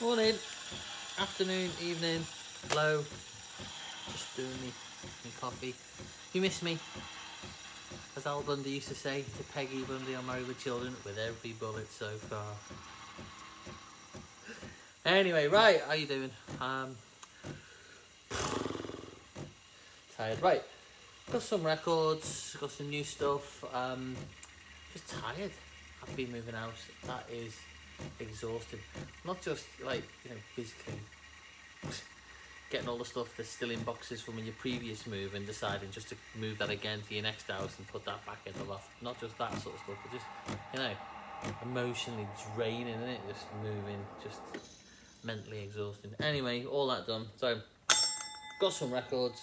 Morning, afternoon, evening, hello. Just doing me coffee. You miss me? As Al Bundy used to say to Peggy Bundy on Married with Children, with every bullet so far. Anyway, right, how you doing? Tired. Right, got some records, got some new stuff. Just tired. I've been moving house. That is exhausting. Not just like, you know, physically getting all the stuff that's still in boxes from your previous move and deciding just to move that again to your next house and put that back in the loft. Not just that sort of stuff, but just, you know, emotionally draining, isn't it? Just moving, just mentally exhausting. Anyway, all that done. So, got some records.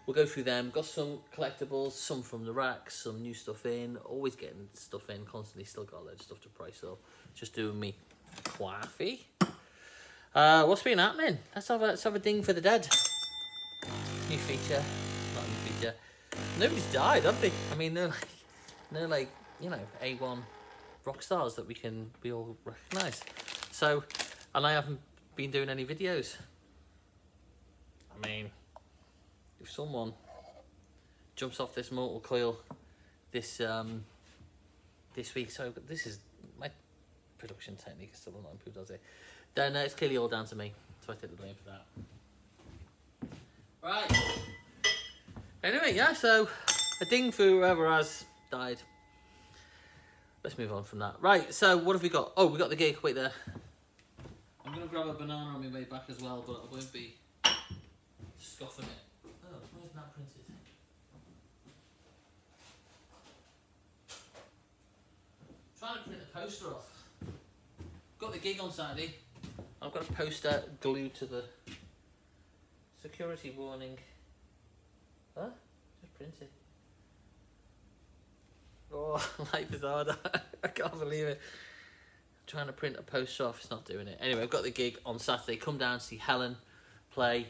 We'll go through them. Got some collectibles, some from the racks, some new stuff in. Always getting stuff in, constantly. Still got a load of stuff to price up. Just doing me coffee. What's been happening? Let's have a ding for the dead. New feature. Not a new feature. Nobody's died, have they? I mean, they're like, you know, A1 rock stars that we all recognise. So, and I haven't been doing any videos. I mean, if someone jumps off this mortal coil this week, so this is my production technique is still not improved, does it? Then it's clearly all down to me, so I take the blame for that. Right. Anyway, yeah, so a ding for whoever has died. Let's move on from that. Right, so what have we got? Oh, we got the gig. Wait there. I'm going to grab a banana on my way back as well, but I won't be scoffing it. Oh, where's that printed? Trying to print a poster off. Got the gig on Saturday. I've got a poster glued to the security warning. Huh? Just printed. Oh, life is hard. I can't believe it. I'm trying to print a poster off, it's not doing it. Anyway, I've got the gig on Saturday. Come down to see Helen play.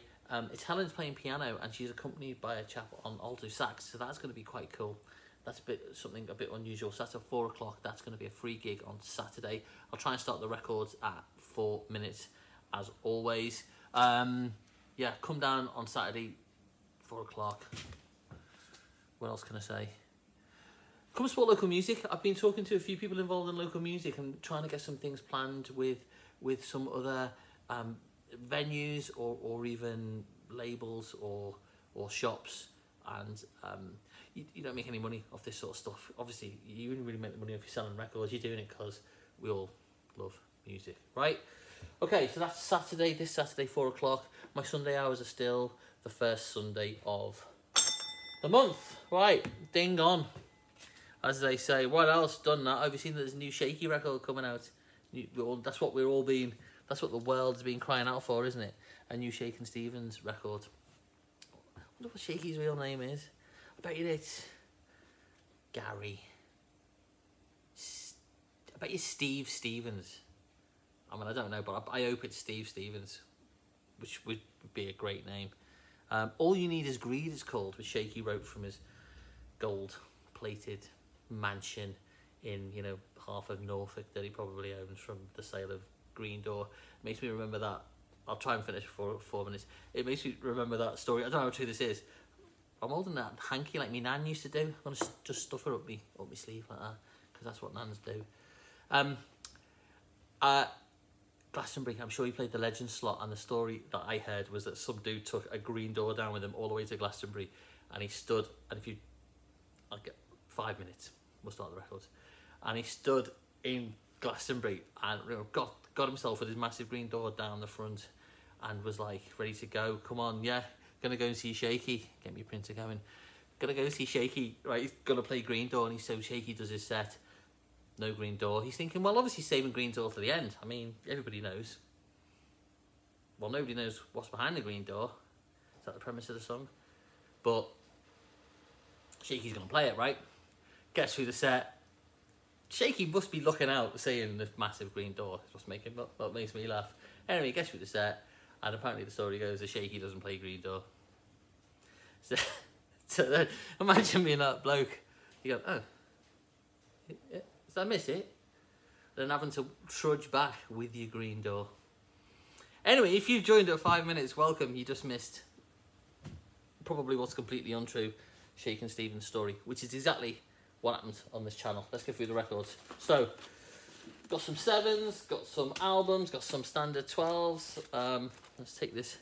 It's Helen's playing piano and she's accompanied by a chap on alto sax, so that's going to be quite cool. That's something a bit unusual. So that's at 4 o'clock. That's going to be a free gig on Saturday. I'll try and start the records at 4 minutes, as always. Yeah, come down on Saturday, 4 o'clock. What else can I say? Come support local music. I've been talking to a few people involved in local music and trying to get some things planned with some other venues or even labels or shops. And you don't make any money off this sort of stuff. Obviously, you wouldn't really make money if you're selling records. You're doing it because we all love music, right? Okay, so that's Saturday, this Saturday, 4 o'clock. My Sunday hours are still the first Sunday of the month. Right, ding on. As they say, what else? Done that. Have you seen that there's a new Shaky record coming out? That's what we're all being, that's what the world's been crying out for, isn't it? A new Shakin' Stevens record. I wonder what Shaky's real name is. I bet you it's Gary. I bet you Steve Stevens. I mean, I don't know, but I hope it's Steve Stevens, which would be a great name. All You Need Is Greed is called, which Shaky wrote from his gold-plated mansion in, you know, half of Norfolk that he probably owns from the sale of Green Door. Makes me remember that. I'll try and finish for 4 minutes. It makes me remember that story. I don't know how true this is. I'm holding that hanky like me nan used to do. I'm going to just stuff her up me sleeve like that, because that's what nans do. Glastonbury, I'm sure you played the Legend slot, and the story that I heard was that some dude took a Green Door down with him all the way to Glastonbury, and he stood, and if you, I'll get 5 minutes, we'll start the records, and he stood in Glastonbury and, you know, got himself with his massive Green Door down the front and was like ready to go. Come on, yeah, gonna go and see Shaky. Get me a printer going. Gonna go see Shaky, right? He's gonna play Green Door, and he's so Shaky does his set. No Green Door. He's thinking, well, obviously saving Green Door for the end. I mean, everybody knows. Well, nobody knows what's behind the Green Door. Is that the premise of the song? But Shaky's gonna play it, right? Gets through the set. Shaky must be looking out, seeing the massive Green Door. That's what makes me laugh. Anyway, gets through the set, and apparently the story goes that Shaky doesn't play Green Door. So then, imagine being that bloke. You go, oh, did I miss it? Then having to trudge back with your Green Door. Anyway, if you've joined at 5 minutes, welcome. You just missed probably what's completely untrue, Shakin' Stevens' story, which is exactly what happened on this channel. Let's go through the records. So, got some 7s, got some albums, got some standard 12s. Let's take this.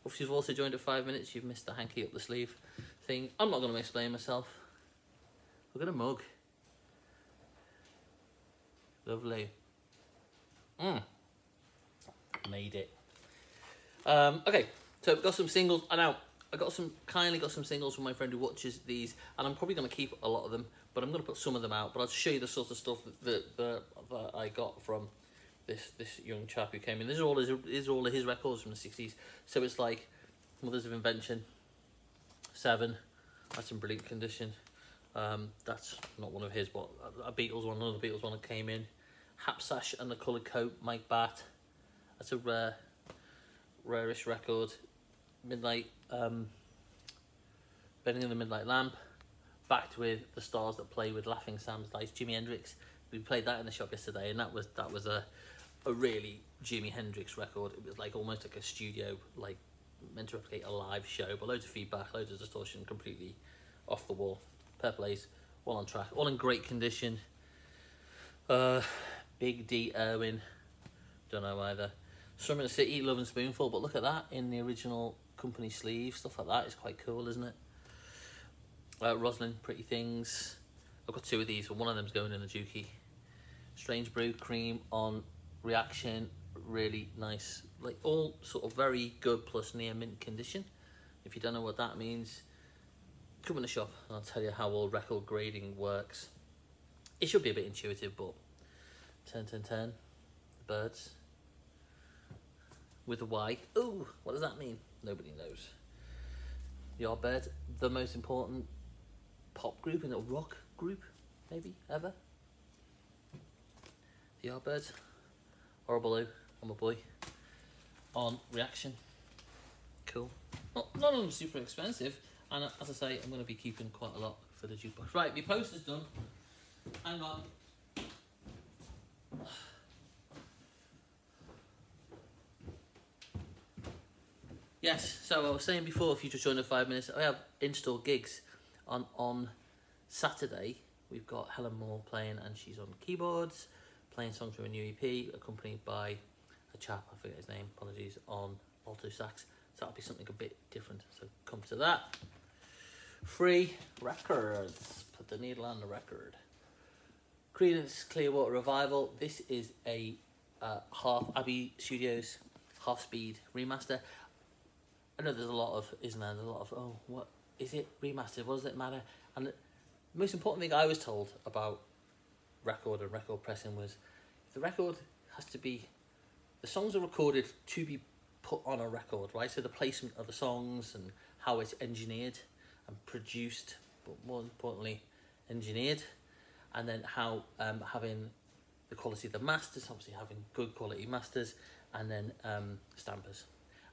If you've also joined at 5 minutes, you've missed the hanky up the sleeve thing. I'm not going to explain myself. Look at a mug. Lovely. Made it. Okay, so got some singles. I kindly got some singles from my friend who watches these, and I'm probably going to keep a lot of them, but I'm going to put some of them out. But I'll show you the sort of stuff that I got from this young chap who came in. These are all of his records from the 60s. So it's like Mothers of Invention, 7. That's in brilliant condition. That's not one of his, but a Beatles one, another Beatles one that came in. Hapsash and the Coloured Coat, Mike Batt. That's a rarish record. Midnight, Bending in the Midnight Lamp. Backed with The Stars That Play with Laughing Sam's Dice, Jimi Hendrix. We played that in the shop yesterday, and that was a really Jimi Hendrix record. It was like almost like a studio, like meant to replicate a live show, but loads of feedback, loads of distortion, completely off the wall. Purple Haze, all on track, all in great condition. Big D Irwin, don't know either. Summer in the City, Love and Spoonful, but look at that in the original company sleeve. Stuff like that is quite cool, isn't it? Rosalind, Pretty Things. I've got 2 of these, but one of them's going in a Juki. Strange Brew, Cream on Reaction, really nice. Like all sort of very good plus near mint condition. If you don't know what that means, come in the shop and I'll tell you how all record grading works. It should be a bit intuitive, but 10, 10, 10. The Birds. With a Y. Ooh, what does that mean? Nobody knows. The Yardbirds, the most important pop group and a rock group, maybe, ever. The Yardbirds. Horrible Lou, I'm a boy. On Reaction. Cool. None of them super expensive, and as I say, I'm going to be keeping quite a lot for the jukebox. Right, the poster's done. Hang on. Yes, so I was saying before, if you just joined in 5 minutes, I have in-store gigs on Saturday. We've got Helen Moore playing, and she's on keyboards, playing songs from a new EP, accompanied by a chap, I forget his name, apologies, on alto sax. So that'll be something a bit different, so come to that. Free records, put the needle on the record. Creedence Clearwater Revival. This is a Abbey Studios half-speed remaster. I know there's a lot of, isn't there? There's a lot of, oh, what is it remastered? What does it matter? And the most important thing I was told about record and record pressing was the record has to be, the songs are recorded to be put on a record, right? So the placement of the songs and how it's engineered and produced, but more importantly, engineered, and then how having the quality of the masters, obviously having good quality masters, and then stampers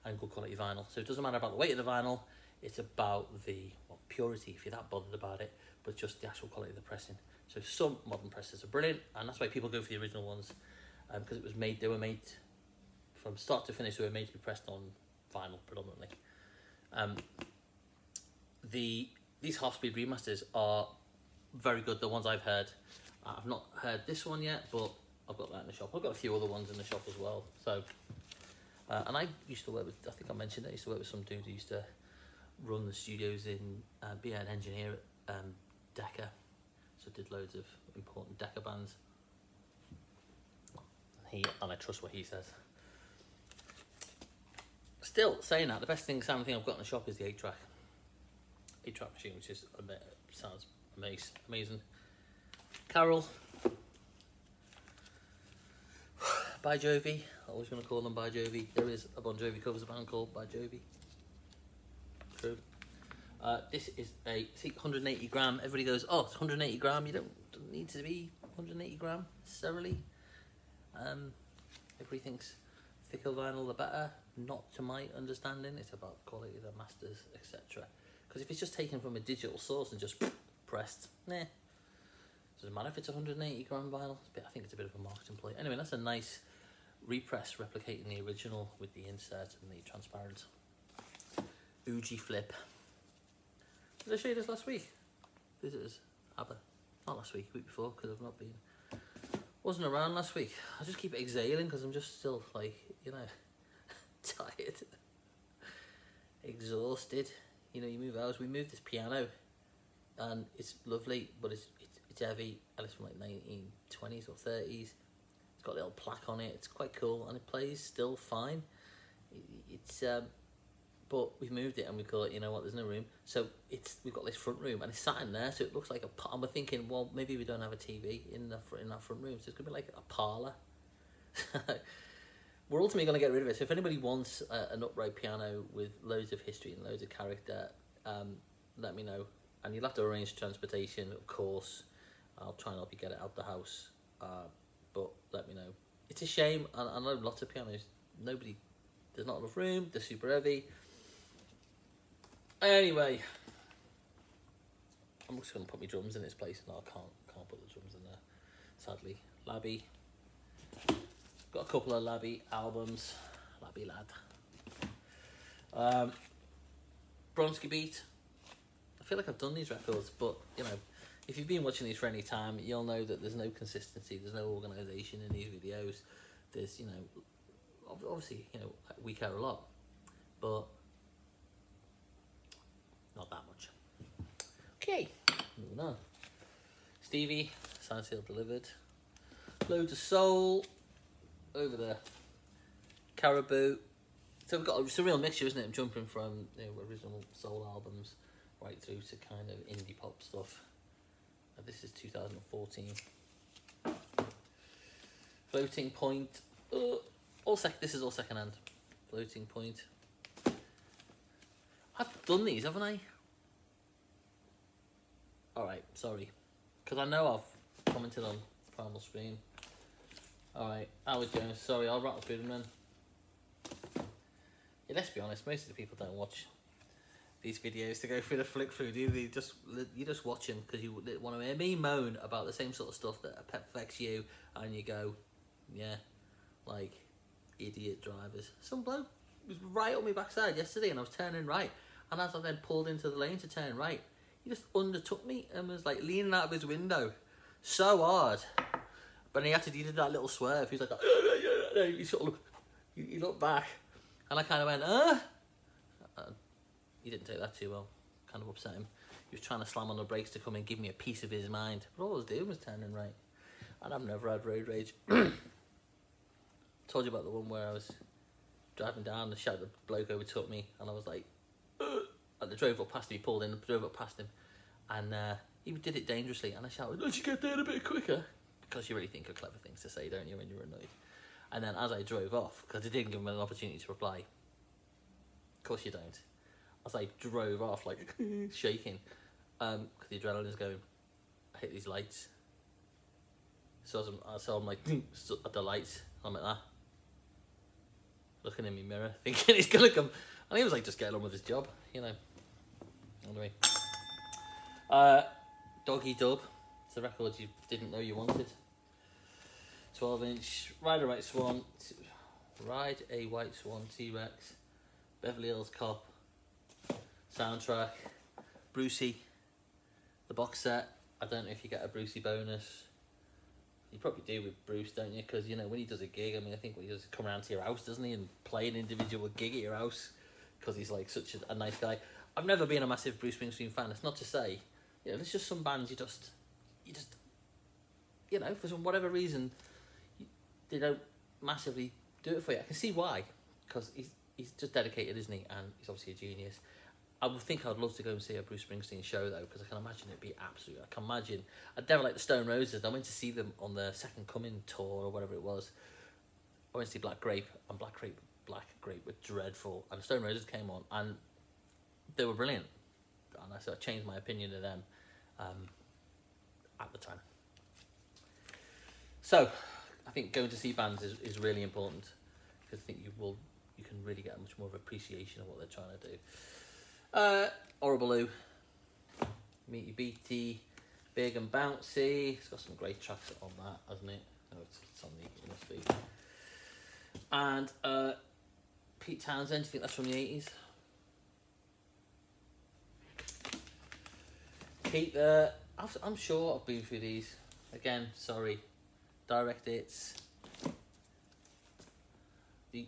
and good quality vinyl. So it doesn't matter about the weight of the vinyl, it's about the purity, if you're that bothered about it, but just the actual quality of the pressing. So some modern presses are brilliant, and that's why people go for the original ones, because they were made from start to finish. They were made to be pressed on vinyl predominantly. These half-speed remasters are very good. The ones I've heard, I've not heard this one yet, but I've got that in the shop. I've got a few other ones in the shop as well. So, and I used to work with, I think I mentioned it, I used to work with some dude who used to run the studios in, be an engineer at Decca. So did loads of important Decca bands. And I trust what he says. Still saying that, the best thing, Sam, thing I've got in the shop is the 8-track. 8-track machine, which is sounds amazing. Carol. By Jovi. I always going to call them By Jovi. There is a Bon Jovi covers band called By Jovi. True. This is a 180 gram. Everybody goes, oh, it's 180 gram. You don't need to be 180 gram necessarily. Everybody thinks thicker vinyl the better. Not to my understanding. It's about quality of the masters, etc. Because if it's just taken from a digital source and just pressed, nah. Doesn't matter if it's 180 gram vinyl. I think it's a bit of a marketing play. Anyway, that's a nice repress replicating the original with the insert and the transparent Uji flip. Did I show you this last week? Visitors, ABBA. Not last week, week before, because I've not been. Wasn't around last week. I just keep exhaling because I'm just still like, you know, tired, exhausted. You know, you move house. We moved this piano, and it's lovely, but it's heavy, and it's from like 1920s or 30s. It's got a little plaque on it. It's quite cool, and it plays still fine. It's but we've moved it, and we thought, you know what, there's no room, so we've got this front room, and it's sat in there, so it looks like a. And we're thinking, well, maybe we don't have a TV in that front room, so it's gonna be like a parlour. We're ultimately going to get rid of it. So if anybody wants an upright piano with loads of history and loads of character, let me know. And you'll have to arrange transportation, of course. I'll try and help you get it out the house. But let me know. It's a shame. I know lots of pianos. There's not enough room. They're super heavy. Anyway, I'm just going to put my drums in this place. No, I can't put the drums in there, sadly. Labby. Got a couple of Labby albums. Labby lad. Bronski Beat. I feel like I've done these records, but you know, if you've been watching these for any time, you'll know that there's no consistency, there's no organisation in these videos. There's, you know, obviously, you know, we care a lot, but not that much. Okay, moving on. Stevie, signed, sealed, delivered. Loads of soul. Over there. Caribou. So we've got it's a real mixture, isn't it? I'm jumping from, you know, original soul albums right through to kind of indie pop stuff. This is 2014. Floating Point. This is all second hand. Floating Point. I've done these, haven't I? Alright, sorry. Because I know I've commented on Primal Scream. Alright, Howard Jones, sorry, I'll rattle through them then. Yeah, let's be honest, most of the people don't watch these videos to go through the flick through, do they? You just watch them because you want to hear me moan about the same sort of stuff that affects you, and you go, yeah, like, idiot drivers. Some bloke was right on my backside yesterday and I was turning right, and as I then pulled into the lane to turn right, he just undertook me and was like leaning out of his window so hard. But he did that little swerve. He was like, he sort of he looked back, and I kind of went, he didn't take that too well. Kind of upset him. He was trying to slam on the brakes to come and give me a piece of his mind. But all I was doing was turning right. And I've never had road rage. Told you about the one where I was driving down, the bloke overtook me, and I was like, and I drove up past him. He pulled in, drove up past him, and he did it dangerously. And I shouted, "Don't you get there a bit quicker?" Because you really think of clever things to say, don't you, when you're annoyed? And then as I drove off, because I didn't give him an opportunity to reply, of course you don't. As I drove off, like, shaking, because the adrenaline's going, I hit these lights. So I'm like, at the lights, I'm like that. Looking in my mirror, thinking he's going to come. And he was like, just getting on with his job, you know. Anyway. Doggy Dub. It's a record you didn't know you wanted. 12-inch. Ride a White Swan. Ride a White Swan T-Rex. Beverly Hills Cop. Soundtrack. Brucey. The box set. I don't know if you get a Brucey bonus. You probably do with Bruce, don't you? Because, you know, when he does a gig, I mean, I think when he does come around to your house, doesn't he? And play an individual gig at your house. Because he's, like, such a nice guy. I've never been a massive Bruce Springsteen fan. It's not to say, you know, there's just some bands you just, you know, for some whatever reason, they don't massively do it for you. I can see why. Because he's just dedicated, isn't he? And he's obviously a genius. I would think I'd love to go and see a Bruce Springsteen show, though, because I can imagine it'd be absolute. I can imagine. I'd never like the Stone Roses. I went to see them on the Second Coming tour or whatever it was. I went to see Black Grape, and Black Grape were dreadful. And the Stone Roses came on, and they were brilliant. And I sort of changed my opinion of them at the time. So, I think going to see bands is really important, because I think you can really get a much more of appreciation of what they're trying to do. Horrible, Meaty Beatty, Big and Bouncy. It's got some great tracks on that, hasn't it? Oh, it's on the, it must be. And Pete Townsend, do you think that's from the 80s? Pete, I'm sure I've been through these. Again, sorry. Direct hits. The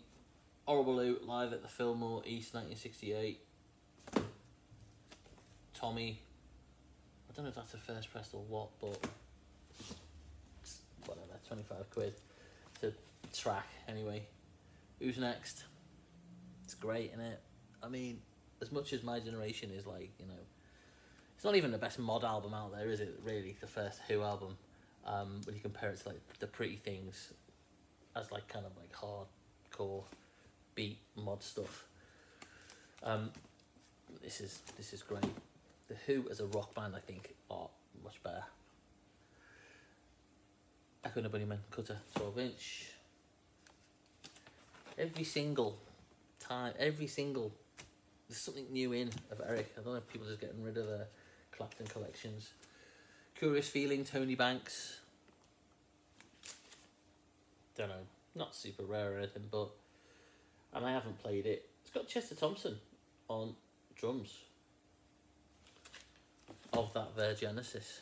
Horrible Out live at the Fillmore East 1968. Tommy. I don't know if that's the first press or what, but whatever, 25 quid to track anyway. Who's next? It's great, isn't it? I mean, as much as My Generation is like, you know, it's not even the best mod album out there, is it? Really, the first Who album. When you compare it to like the Pretty Things, as like kind of like hardcore beat mod stuff. This is great. The Who as a rock band, I think, are much better. Echo and the Bunnymen, Cutter, 12-inch. Every single time, there's something new in of Eric. I don't know if people are just getting rid of their Clapton collections. Curious Feeling, Tony Banks. Don't know, not super rare or anything, but, and I haven't played it. It's got Chester Thompson on drums of that Genesis.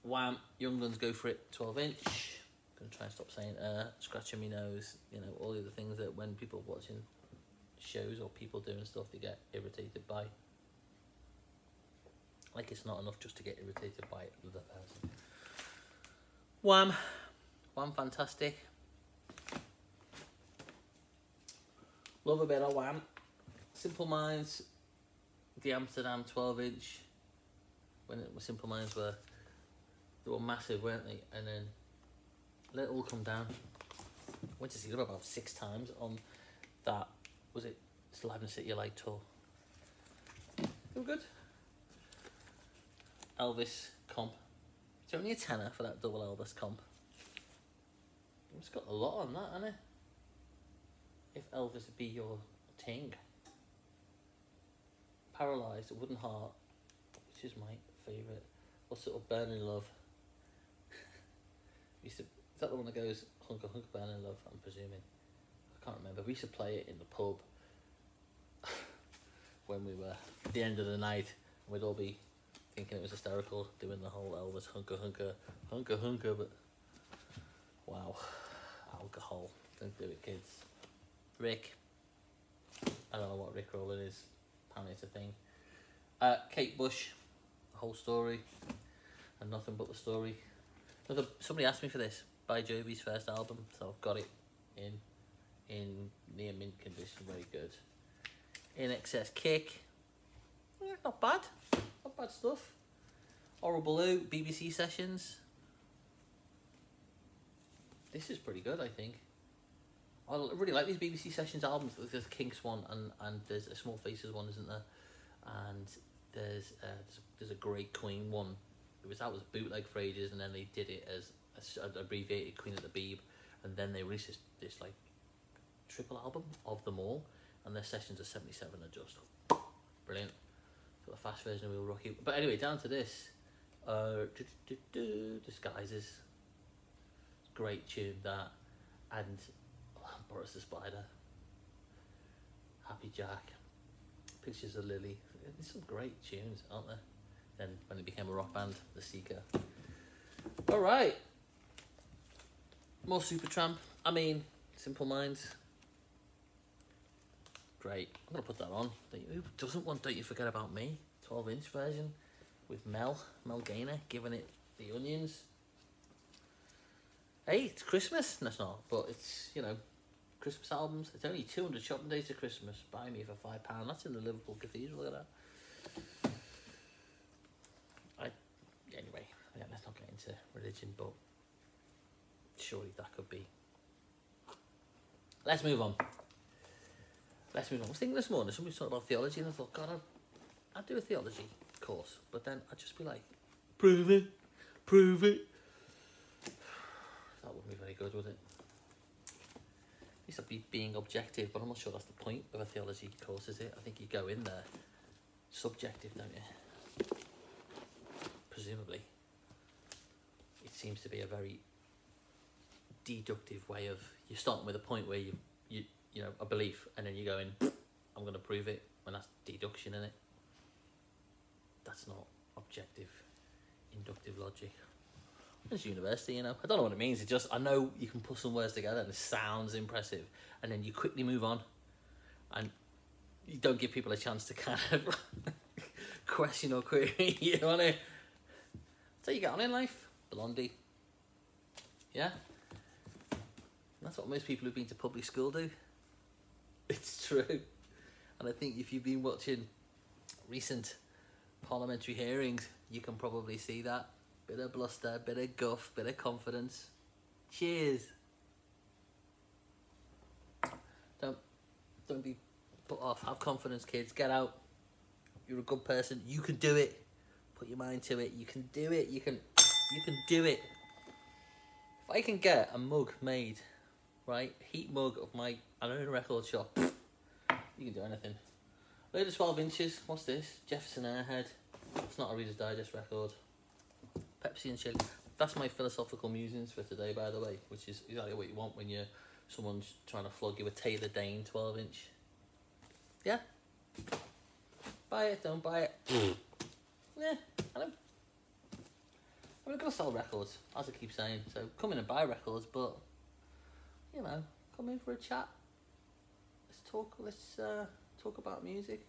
Wham! Young Guns Go For It, 12-inch. Gonna try and stop saying scratching me nose, you know, all the other things that when people are watching shows or people doing stuff they get irritated by. Like it's not enough just to get irritated by the person. Wham! Wham, fantastic. Love a bit of Wham. Simple Minds, the Amsterdam 12-inch. When Simple Minds were, they were massive, weren't they? And then let it all come down. Went to see them about 6 times on that, was it Live in the City of Light tour. They were good. Elvis comp. It's only a tenner for that double Elvis comp. It's got a lot on that, hasn't it? If Elvis would be your ting. Paralysed, Wooden Heart, which is my favourite. What sort of Burning Love? Is that the one that goes Hunker Hunker Burning Love, I'm presuming? I can't remember. We used to play it in the pub when we were at the end of the night. And we'd all be thinking it was hysterical, doing the whole Elvis Hunker Hunker, Hunker Hunker, but wow. Alcohol. Don't do it, kids. Rick. I don't know what Rick Roller is. Apparently it's a thing. Kate Bush. The Whole Story. And Nothing But the Story. Somebody asked me for this. By Jovi's first album. So I've got it in near mint condition. Very good. In Excess Kick. Yeah, not bad. Not bad stuff. Horrible Out. BBC Sessions. This is pretty good, I think. I really like these BBC Sessions albums. There's a Kinks one and there's a Small Faces one, isn't there? And there's a Great Queen one. That was bootleg for ages, and then they did it as an abbreviated Queen of the Beeb, and then they released this like triple album of them all, and their sessions are 77 are just brilliant. Got the fast version of We'll Rock You. But anyway, down to this. Disguises. Great tune, that. And Boris the Spider. Happy Jack. Pictures of Lily. There's some great tunes, aren't there? Then when it became a rock band, The Seeker. Alright. More Supertramp. I mean, Simple Minds. Great. I'm going to put that on. Who doesn't want Don't You Forget About Me? 12-inch version. With Mel Gaynor giving it the onions. Hey, it's Christmas. No, it's not. But it's, you know, Christmas albums. It's only 200 shopping days to Christmas. Buy me for £5. That's in the Liverpool Cathedral. Look at that. Anyway, yeah, let's not get into religion, but surely that could be. Let's move on. I was thinking this morning, somebody was talking about theology, and I thought, God, I'd do a theology course, but then I'd just be like, prove it. That wouldn't be very good, would it? At least I'd be being objective, but I'm not sure that's the point of a theology course, is it? I think you go in there subjective, don't you? Presumably. It seems to be a very deductive way of, you're starting with a point where you know, a belief, and then you're going, I'm going to prove it, when that's deduction, in it. That's not objective, inductive logic. It's university, you know. I don't know what it means. It just, I know you can put some words together and it sounds impressive, and then you quickly move on, and you don't give people a chance to kind of question or query you on it. So you get on in life, Blondie. Yeah? That's what most people who've been to public school do. It's true. And I think if you've been watching recent parliamentary hearings, you can probably see that. Bit of bluster, bit of guff, bit of confidence. Cheers. Don't be put off. Have confidence, kids. Get out. You're a good person. You can do it. Put your mind to it. You can do it. You can do it. If I can get a mug made, right, heat mug of my, I own a record shop, you can do anything. Load of 12 inches. What's this? Jefferson Airhead. It's not a Reader's Digest record. Pepsi and chili. That's my philosophical musings for today, by the way, which is exactly what you want when someone's trying to flog you a Taylor Dane 12-inch. Yeah? Buy it, don't buy it. Yeah, I know. I'm going to sell records, as I keep saying. So come in and buy records, but, you know, come in for a chat. Let's talk about music.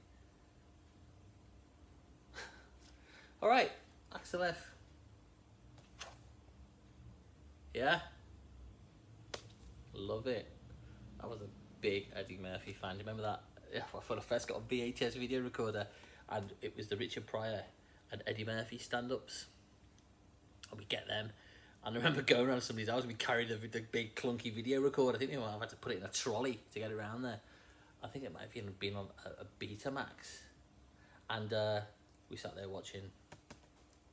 All right, Axel F. Yeah? Love it. I was a big Eddie Murphy fan. Do you remember that? Yeah, when I first got a VHS video recorder, and it was the Richard Pryor and Eddie Murphy stand-ups. And we get them. And I remember going around somebody's house, we carried the big clunky video recorder. I think I had to put it in a trolley to get around there. I think it might have even been on a Betamax. And we sat there watching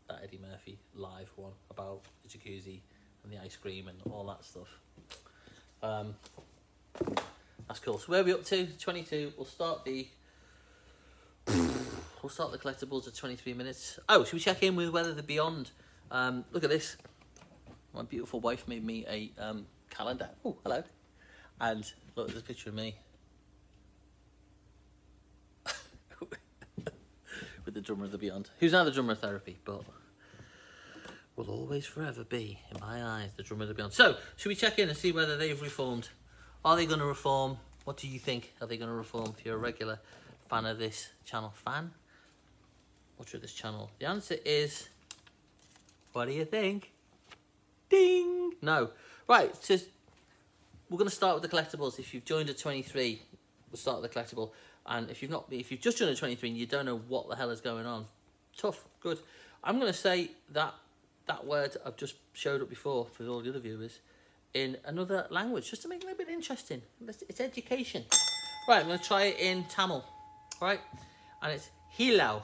that Eddie Murphy live one about the jacuzzi and the ice cream and all that stuff. That's cool. So where are we up to? 22. We'll start the collectibles at 23 minutes. Oh, should we check in with Weather the Beyond? Look at this. My beautiful wife made me a calendar. Oh, hello. And look, there's a picture of me with the drummer of the Beyond, who's now the drummer of Therapy, but will always forever be, in my eyes, the drummer of the Beyond. So, should we check in and see whether they've reformed? Are they going to reform? What do you think? Are they going to reform? If you're a regular fan of this channel, watcher of this channel, the answer is, what do you think? Ding! No. Right, so we're going to start with the collectibles. If you've joined at 23, we'll start with the collectible. And if you've just joined at 23 and you don't know what the hell is going on, tough, good. I'm going to say that word I've just showed up before for all the other viewers in another language, just to make it a little bit interesting. It's education. Right, I'm going to try it in Tamil, right? And it's hilau.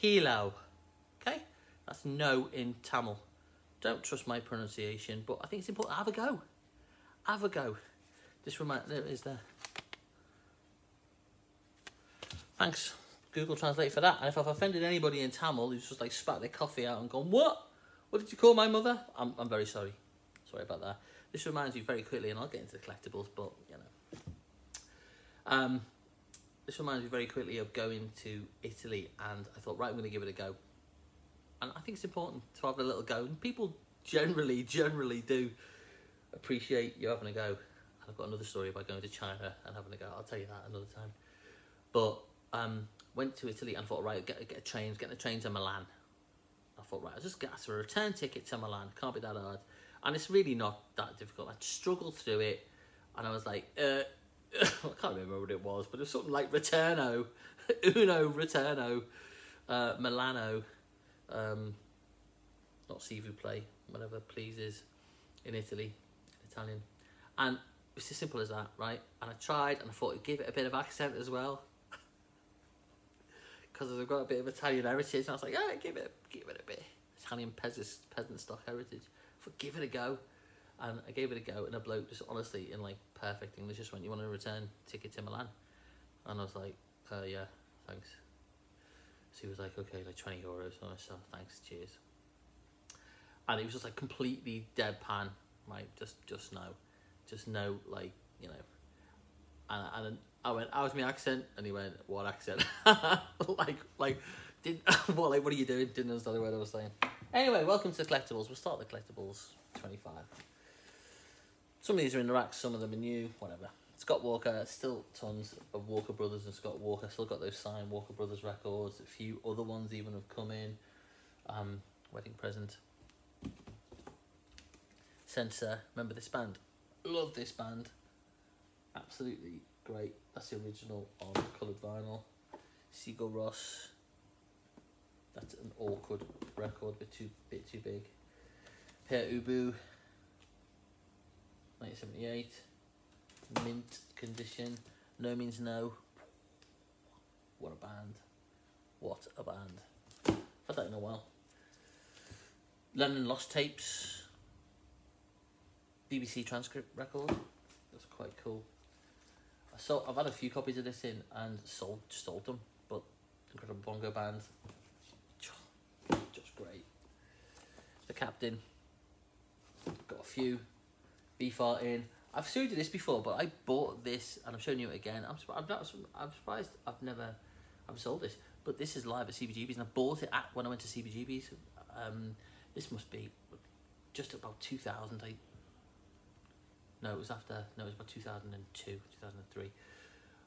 Hilau. Okay? That's no in Tamil. Don't trust my pronunciation, but I think it's important. Have a go. Have a go. Just remind, there it is there. Thanks, Google Translate, for that. And if I've offended anybody in Tamil who's just like spat their coffee out and gone, what? What did you call my mother? I'm very sorry. Sorry about that. This reminds me very quickly, and I'll get into the collectibles, but, you know. This reminds me very quickly of going to Italy, and I thought, right, I'm going to give it a go. And I think it's important to have a little go. And people generally do appreciate you having a go. And I've got another story about going to China and having a go. I'll tell you that another time. But went to Italy and thought, right, getting a train to Milan. I thought, right, I'll just get a return ticket to Milan. Can't be that hard. And it's really not that difficult. I struggled through it, and I was like, I can't remember what it was, but it was something like Returno, Uno, Returno, Milano, not si vous plaît, whatever please is in Italy, Italian. And it's as simple as that, right? And I tried, and I thought I'd give it a bit of accent as well, because I've got a bit of Italian heritage, and I was like, yeah, give it a bit Italian peasant stock heritage. I thought, give it a go. And I gave it a go, and a bloke just honestly, in like perfect English, just went, you want a return ticket to Milan? And I was like, yeah, thanks. So he was like, okay, like 20 euros. And I said, thanks, cheers. And he was just like completely deadpan, right? Just know, like, you know. And I went, how's my accent? And he went, what accent? like, what are you doing? Didn't understand the word I was saying. Anyway, welcome to the collectibles. We'll start the collectibles 25. Some of these are in the racks, some of them are new, whatever. Scott Walker, still tons of Walker Brothers and Scott Walker. Still got those signed Walker Brothers records. A few other ones even have come in. Wedding present. Sensor, remember this band? Love this band. Absolutely great. That's the original on coloured vinyl. Sigur Rós. That's an awkward record, bit too big. Pere Ubu. 1978. Mint condition. No Means No. What a band. What a band. I've had that in a while. Lennon Lost Tapes. BBC transcript record. That's quite cool. I've had a few copies of this in and sold them, but incredible bongo band, just great. The Captain, got a few. Beefheart in. I've showed you this before, but I bought this and I'm showing you it again. I'm surprised I've sold this, but this is live at CBGB's and I bought it when I went to CBGB's. This must be just about 2000. It was about 2002, 2003.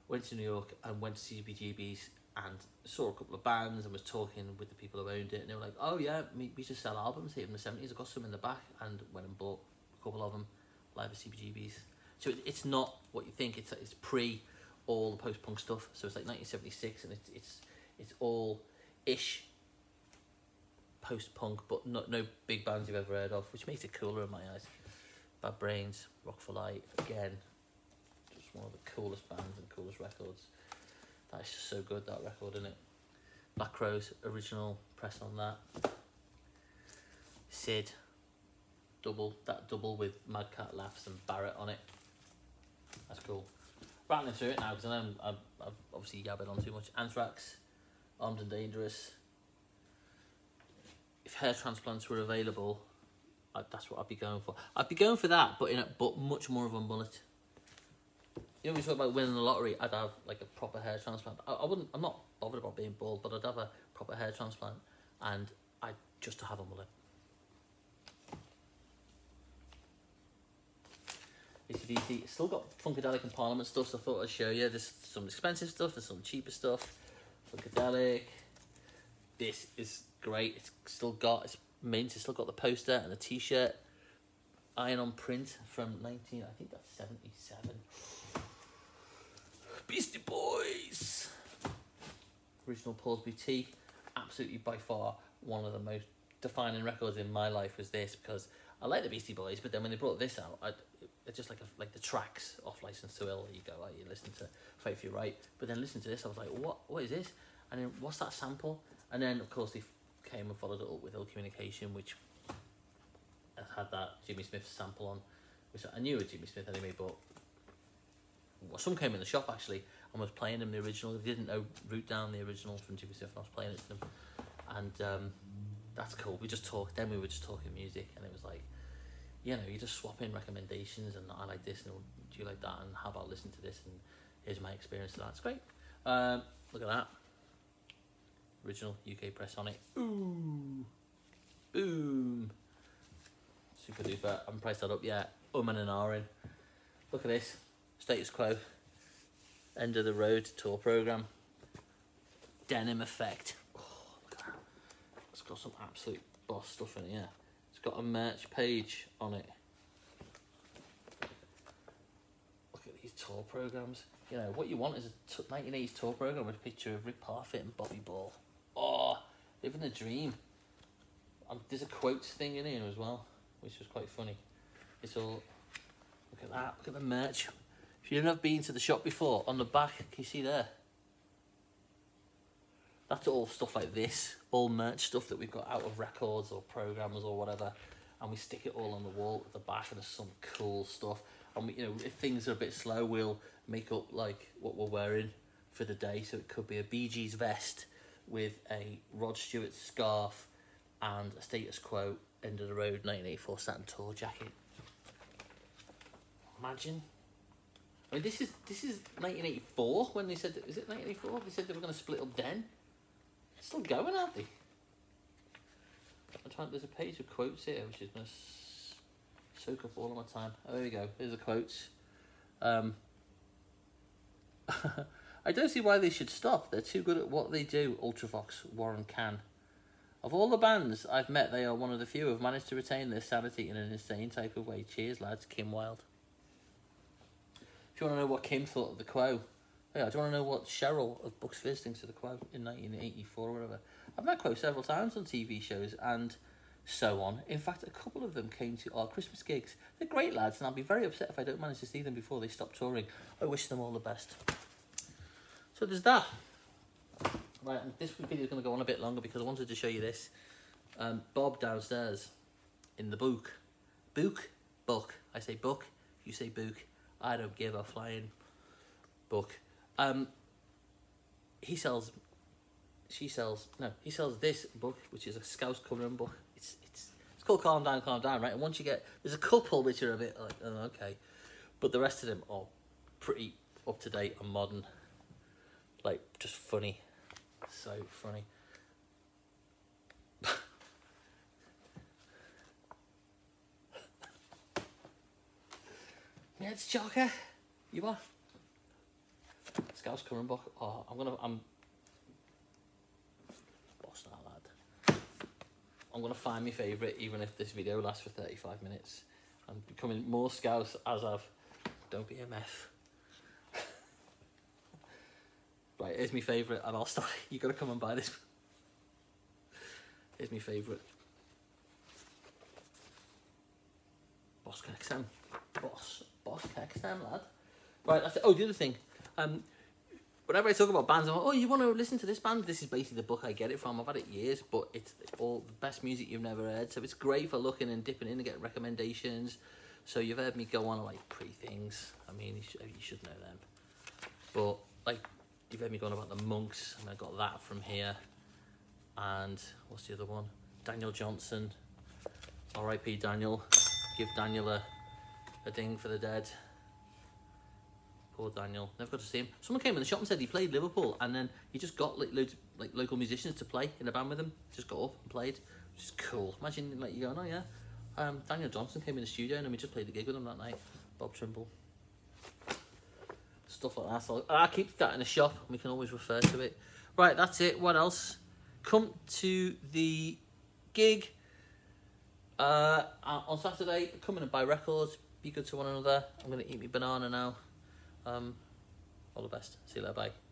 Went to New York and went to CBGB's and saw a couple of bands and was talking with the people who owned it, and they were like, oh yeah, we used to sell albums here in the 70s. I got some in the back and went and bought a couple of them live at CBGB's. So it's not what you think. It's pre all the post-punk stuff. So it's like 1976 and it's all ish post-punk, but no big bands you've ever heard of, which makes it cooler in my eyes. Bad Brains, Rock for Light, again, just one of the coolest bands and coolest records. That is just so good, that record, isn't it? Black Crowes, original press on that. Sid, double with Mad Cat Laughs and Barrett on it. That's cool. Rattling through it now, because I know I've obviously yabbed on too much. Anthrax, Armed and Dangerous. If hair transplants were available, that's what I'd be going for. I'd be going for that, but much more of a mullet. You know, when you talk about winning the lottery, I'd have like a proper hair transplant. I'm not bothered about being bald, but I'd have a proper hair transplant, and I'd just to have a mullet. AC/DC, still got Funkadelic and Parliament stuff, so I thought I'd show you. There's some expensive stuff, there's some cheaper stuff. Funkadelic. This is great. It's mint. It's still got the poster and the t-shirt. Iron on print from 77. Beastie Boys. Original Paul's Boutique. Absolutely by far one of the most defining records in my life was this, because I like the Beastie Boys, but then when they brought this out, it's just like the tracks off License to Ill. You go, like, you listen to Fight for Your Right, but then listen to this, I was like, what is this? And then what's that sample? And then of course they came and followed it up with Ill Communication, which had that Jimmy Smith sample on, which I knew it was Jimmy Smith anyway, but some came in the shop actually and was playing them the original. They didn't know Root Down, the original from Jimmy Smith, and I was playing it to them, and that's cool. We were just talking music, and it was like, you know, you just swap in recommendations, and I like this, and do you like that, and how about listen to this, and here's my experience of that. It's great. Look at that. Original UK press on it. Ooh. Boom. Super duper. I haven't priced that up yet. And an R in. Look at this. Status Quo. End of the Road tour programme. Denim Effect. Oh, look at that. It's got some absolute boss stuff in here. It's got a merch page on it. Look at these tour programmes. You know, what you want is a 1980s tour programme with a picture of Rick Parfitt and Bobby Ball. Oh, living the dream. There's a quotes thing in here as well, which was quite funny. It's all, look at that, look at the merch. If you've never been to the shop before, on the back, can you see there? That's all stuff like this, all merch stuff that we've got out of records or programmes or whatever, and we stick it all on the wall at the back, and there's some cool stuff. And we, you know, if things are a bit slow, we'll make up like what we're wearing for the day. So it could be a Bee Gees vest with a Rod Stewart scarf and a Status Quo End of the Road 1984 satin tour jacket. Imagine. I mean, this is 1984 when they said, is it 1984? They said they were going to split up then. It's still going, aren't they? There's a page of quotes here, which is going to soak up all of my time. Oh, there we go. Here's the quotes. I don't see why they should stop. They're too good at what they do, Ultravox, Warren Can. Of all the bands I've met, they are one of the few who have managed to retain their sanity in an insane type of way. Cheers, lads. Kim Wilde. If you want to know what Kim thought of the quote, yeah, do you want to know what Cheryl of Bucks Fizz thinks of the quote in 1984 or whatever? I've met quote several times on TV shows and so on. In fact, a couple of them came to our Christmas gigs. They're great lads, and I'll be very upset if I don't manage to see them before they stop touring. I wish them all the best. So there's that. Right, and this video is going to go on a bit longer because I wanted to show you this. Bob downstairs in the book. Book. I say book, you say book. I don't give a flying book. He sells this book, which is a Scouse coloring book. It's called Calm Down, right? And once you get, there's a couple which are a bit like, oh, okay, but the rest of them are pretty up to date and modern, like just funny, so funny. Yeah, it's Joker. You are. Scouse coloring book. Oh, I'm boss that lad. I'm gonna find my favourite, even if this video lasts for 35 minutes. I'm becoming more Scouse as I've. Don't be a meth. Right, here's my favourite, and I'll start. You gotta come and buy this. Here's my favourite. Boss Kecks. Boss Kecks, lad. Right, that's it. Oh, the other thing. Whenever I talk about bands, I'm like, oh, you want to listen to this band? This is basically the book I get it from. I've had it years, but it's all the best music you've never heard. So it's great for looking and dipping in and getting recommendations. So you've heard me go on like Pretty Things. I mean, you should know them. But like, you've heard me going about the Monks, and I got that from here. And what's the other one? Daniel Johnson. R.I.P. Daniel. Give Daniel a ding for the dead. Poor Daniel. Never got to see him. Someone came in the shop and said he played Liverpool, and then he just got like loads of like local musicians to play in a band with him. Just got up and played, which is cool. Imagine like you going, oh yeah. Daniel Johnson came in the studio and we just played the gig with him that night. Bob Trimble. Stuff like that. So I keep that in the shop. We can always refer to it. Right, that's it. What else? Come to the gig on Saturday. Come in and buy records. Be good to one another. I'm going to eat my banana now. All the best. See you later. Bye.